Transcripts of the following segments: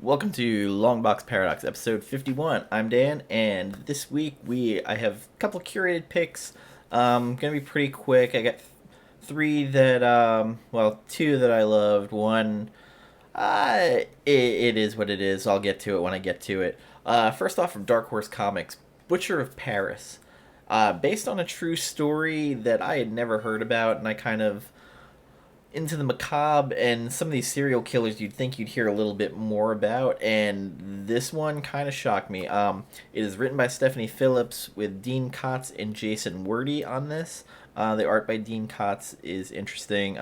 Welcome to Longbox Paradox, episode 51. I'm Dan, and this week I have a couple curated picks. Gonna be pretty quick. I got three that two that I loved. One, it is what it is. I'll get to it when I get to it. First off, from Dark Horse Comics, Butcher of Paris, based on a true story that I had never heard about, and I kind of into the macabre and some of these serial killers you'd think you'd hear a little bit more about, and this one kind of shocked me. It is written by Stephanie Phillips with Dean Kotz and Jason Wordie on this. The art by Dean Kotz is interesting.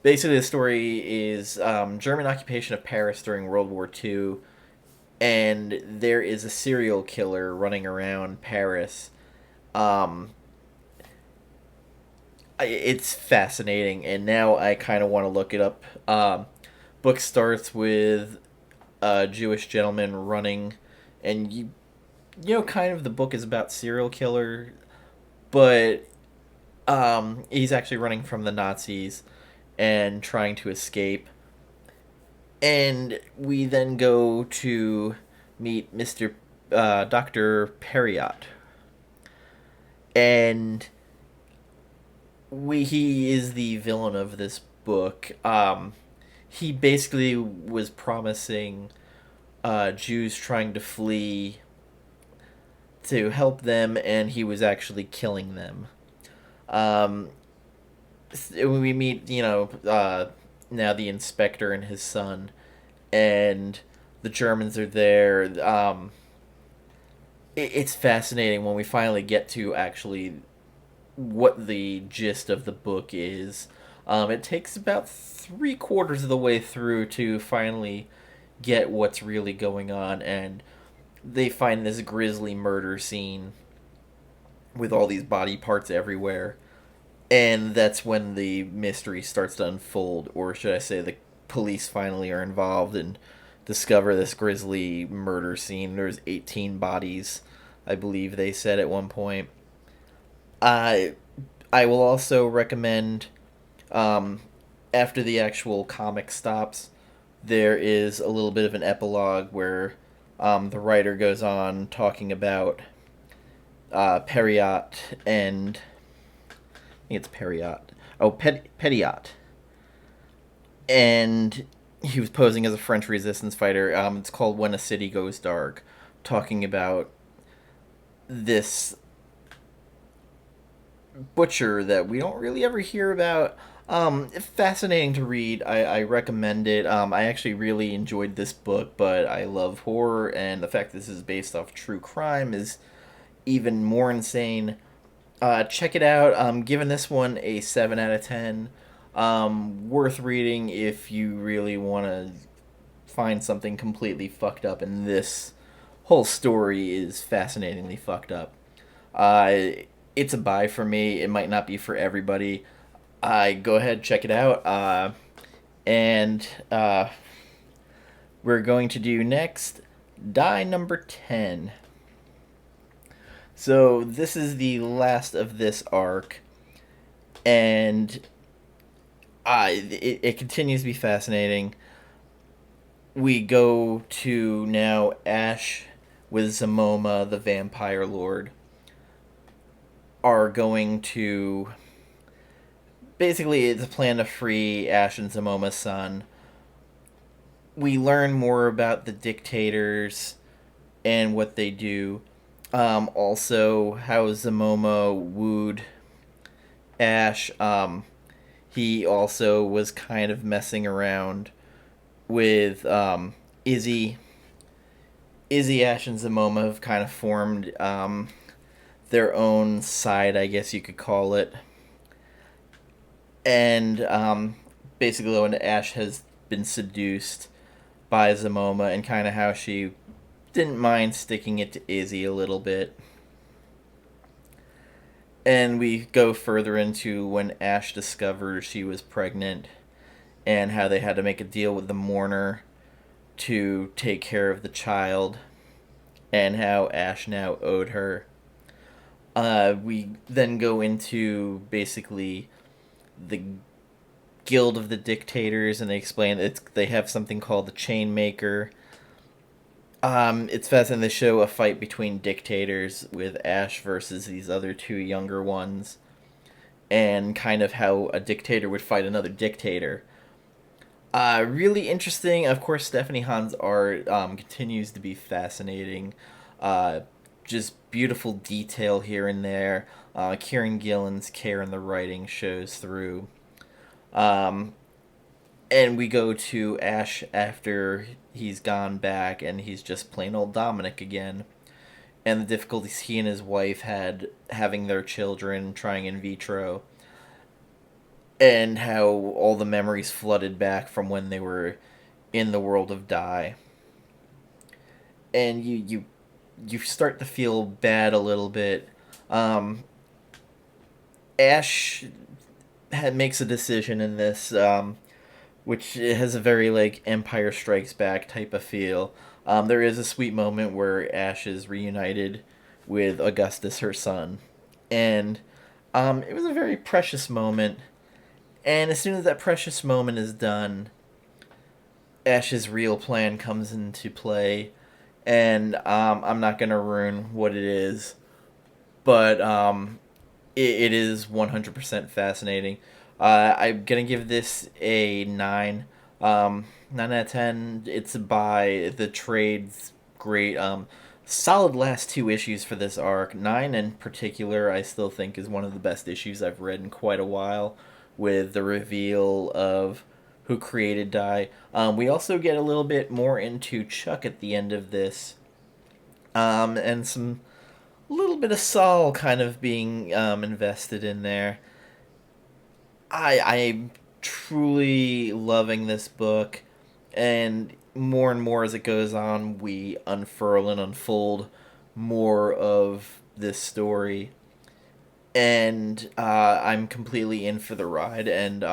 Basically, the story is German occupation of Paris during World War II, and there is a serial killer running around Paris. It's fascinating, and now I kind of want to look it up. Book starts with a Jewish gentleman running, and you know, kind of the book is about serial killer, but he's actually running from the Nazis and trying to escape. And we then go to meet Mr. Dr. Perriot, and he is the villain of this book. He basically was promising Jews trying to flee to help them, and he was actually killing them. We meet, now the inspector and his son, and the Germans are there. It's fascinating when we finally get to actually what the gist of the book is. It takes about 3/4 of the way through to finally get what's really going on, and they find this grisly murder scene with all these body parts everywhere, and that's when the mystery starts to unfold, or should I say the police finally are involved and discover this grisly murder scene. There's 18 bodies, I believe they said at one point. I will also recommend, after the actual comic stops, there is a little bit of an epilogue where the writer goes on talking about Perriot and I think it's Perriot. Oh, Petiot. And he was posing as a French resistance fighter. It's called When a City Goes Dark, talking about this butcher that we don't really ever hear about. Fascinating to read. I recommend it. I actually really enjoyed this book, but I love horror, and the fact that this is based off true crime is even more insane. Check it out. I'm giving this one a 7 out of 10. Worth reading if you really want to find something completely fucked up, and this whole story is fascinatingly fucked up. It's a buy for me. It might not be for everybody. Go ahead, check it out. And we're going to do next die number 10. So this is the last of this arc, and it continues to be fascinating. We go to now Ash with Zamoma, the Vampire Lord, are going to... Basically, it's a plan to free Ash and Zamoma's son. We learn more about the dictators and what they do. Also, how Zamoma wooed Ash. He also was kind of messing around with Izzy. Izzy, Ash, and Zamoma have kind of formed their own side, I guess you could call it. And basically when Ash has been seduced by Zamoma, and kind of how she didn't mind sticking it to Izzy a little bit. And we go further into when Ash discovers she was pregnant, and how they had to make a deal with the mourner to take care of the child, and how Ash now owed her. We then go into basically the guild of the dictators, and they explain they have something called the chain maker. It's fascinating. They show a fight between dictators with Ash versus these other two younger ones, and kind of how a dictator would fight another dictator. Really interesting. Of course, Stephanie Hahn's art continues to be fascinating. Uh, just beautiful detail here and there. Kieron Gillen's care in the writing shows through. Um, and we go to Ash after he's gone back, and he's just plain old Dominic again. And the difficulties he and his wife had having their children, trying in vitro, and how all the memories flooded back from when they were in the world of Die. And you start to feel bad a little bit. Um, Ash makes a decision in this, which has a very like Empire Strikes Back type of feel. There is a sweet moment where Ash is reunited with Augustus, her son, and it was a very precious moment. And as soon as that precious moment is done, Ash's real plan comes into play, and I'm not gonna ruin what it is, but it is 100% fascinating. I'm gonna give this a 9. 9 out of 10. It's by the trades great. Solid last two issues for this arc. 9 in particular, I still think is one of the best issues I've read in quite a while, with the reveal of who created Die. We also get a little bit more into Chuck at the end of this, and some little bit of Saul kind of being invested in there. I'm truly loving this book, and more as it goes on, we unfurl and unfold more of this story, and I'm completely in for the ride. And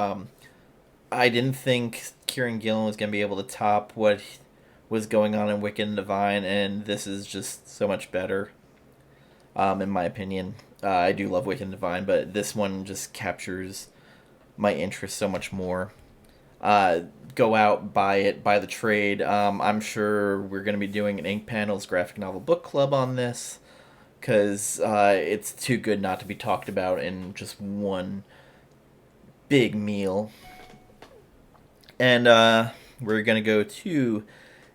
I didn't think Kieron Gillen was going to be able to top what was going on in Wicked and Divine, and this is just so much better, in my opinion. I do love Wicked and Divine, but this one just captures my interest so much more. Go out, buy it, buy the trade. I'm sure we're going to be doing an Ink Panels graphic novel book club on this, because it's too good not to be talked about in just one big meal. And we're going to go to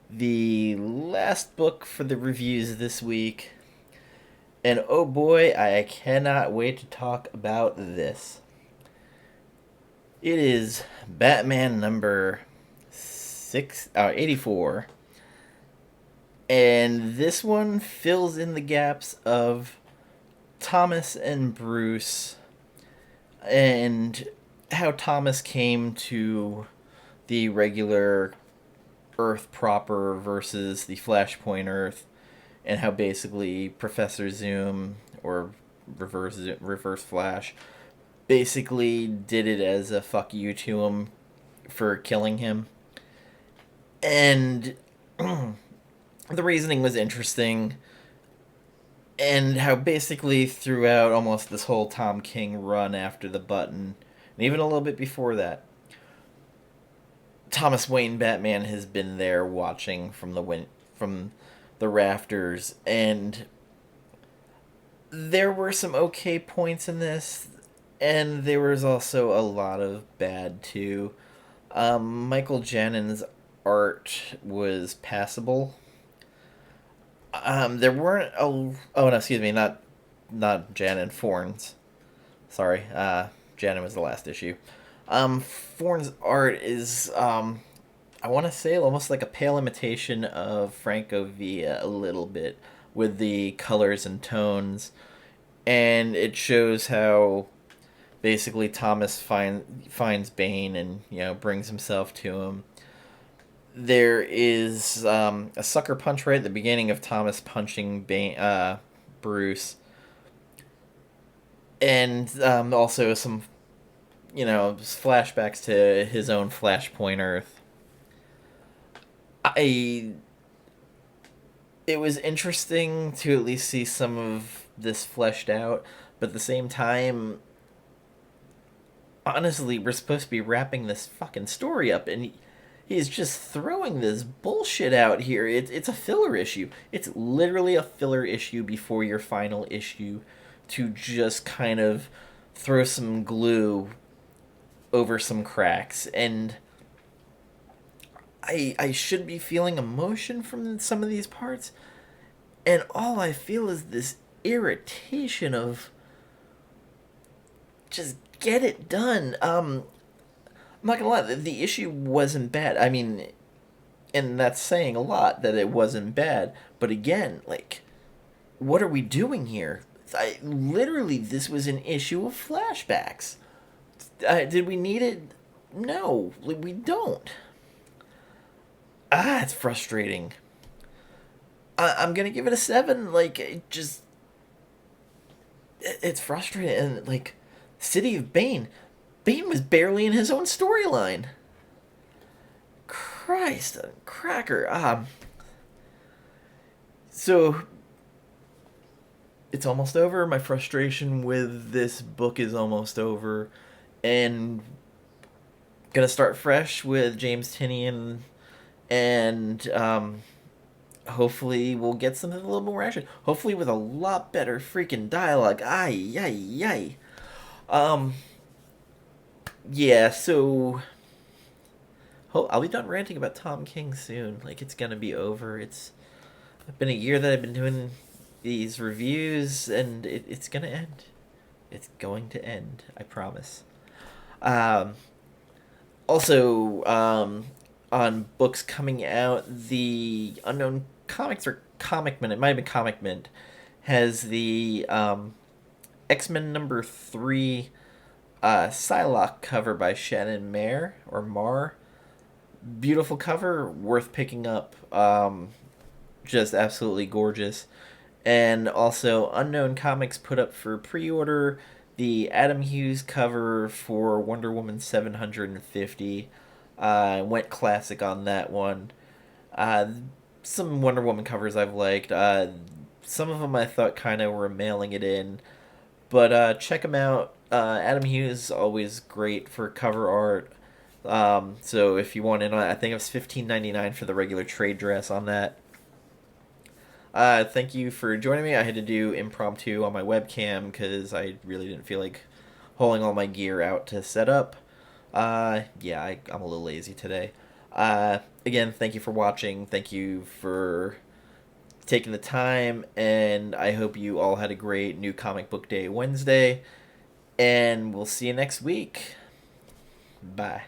the last book for the reviews this week. And oh boy, I cannot wait to talk about this. It is Batman number 84. And this one fills in the gaps of Thomas and Bruce, and how Thomas came to the regular Earth proper versus the Flashpoint Earth, and how basically Professor Zoom, or Reverse Flash, basically did it as a fuck you to him for killing him. And the reasoning was interesting, and how basically throughout almost this whole Tom King run after the Button, and even a little bit before that, Thomas Wayne Batman has been there watching from the rafters, and there were some okay points in this, and there was also a lot of bad too. Michael Jannon's art was passable. There weren't a oh no, excuse me, not Jannon, Fornes. Sorry, Jannon was the last issue. Fornes' art is I want to say almost like a pale imitation of Franco Villa a little bit, with the colors and tones, and it shows how basically Thomas finds Bane and brings himself to him. There is a sucker punch right at the beginning of Thomas punching Bruce, and also some flashbacks to his own Flashpoint Earth. It was interesting to at least see some of this fleshed out, but at the same time, honestly, we're supposed to be wrapping this fucking story up, and he's just throwing this bullshit out here. It's a filler issue. It's literally a filler issue before your final issue to just kind of throw some glue over some cracks. And I should be feeling emotion from some of these parts, and all I feel is this irritation of just get it done. I'm not gonna lie, the issue wasn't bad. I mean, and that's saying a lot that it wasn't bad. But again, like, what are we doing here? Literally, this was an issue of flashbacks. Did we need it? No, we don't. It's frustrating. I'm gonna give it a 7. Like, it's frustrating. And like, City of Bane, Bane was barely in his own storyline. Christ, cracker. So it's almost over. My frustration with this book is almost over, and gonna start fresh with James Tynion, and hopefully we'll get something a little more action. Hopefully with a lot better freaking dialogue. Ay, ay, ay. Um, yeah. So I'll be done ranting about Tom King soon. Like, it's gonna be over. It's been a year that I've been doing these reviews, and it's gonna end. It's going to end. I promise. Um, Also, on books coming out, the Unknown Comics or Comic Mint, it might have been Comic Mint, has the X-Men #3 Psylocke cover by Shannon Mayer or Marr. Beautiful cover, worth picking up. Just absolutely gorgeous. And also, Unknown Comics put up for pre-order the Adam Hughes cover for Wonder Woman 750. Went classic on that one. Uh, some Wonder Woman covers I've liked. Some of them I thought kind of were mailing it in. But check them out. Adam Hughes always great for cover art. So if you want in on it, I think it was $15.99 for the regular trade dress on that. Thank you for joining me. I had to do impromptu on my webcam because I really didn't feel like hauling all my gear out to set up. Yeah, I'm a little lazy today. Again, thank you for watching. Thank you for taking the time, and I hope you all had a great New Comic Book Day Wednesday. And we'll see you next week. Bye.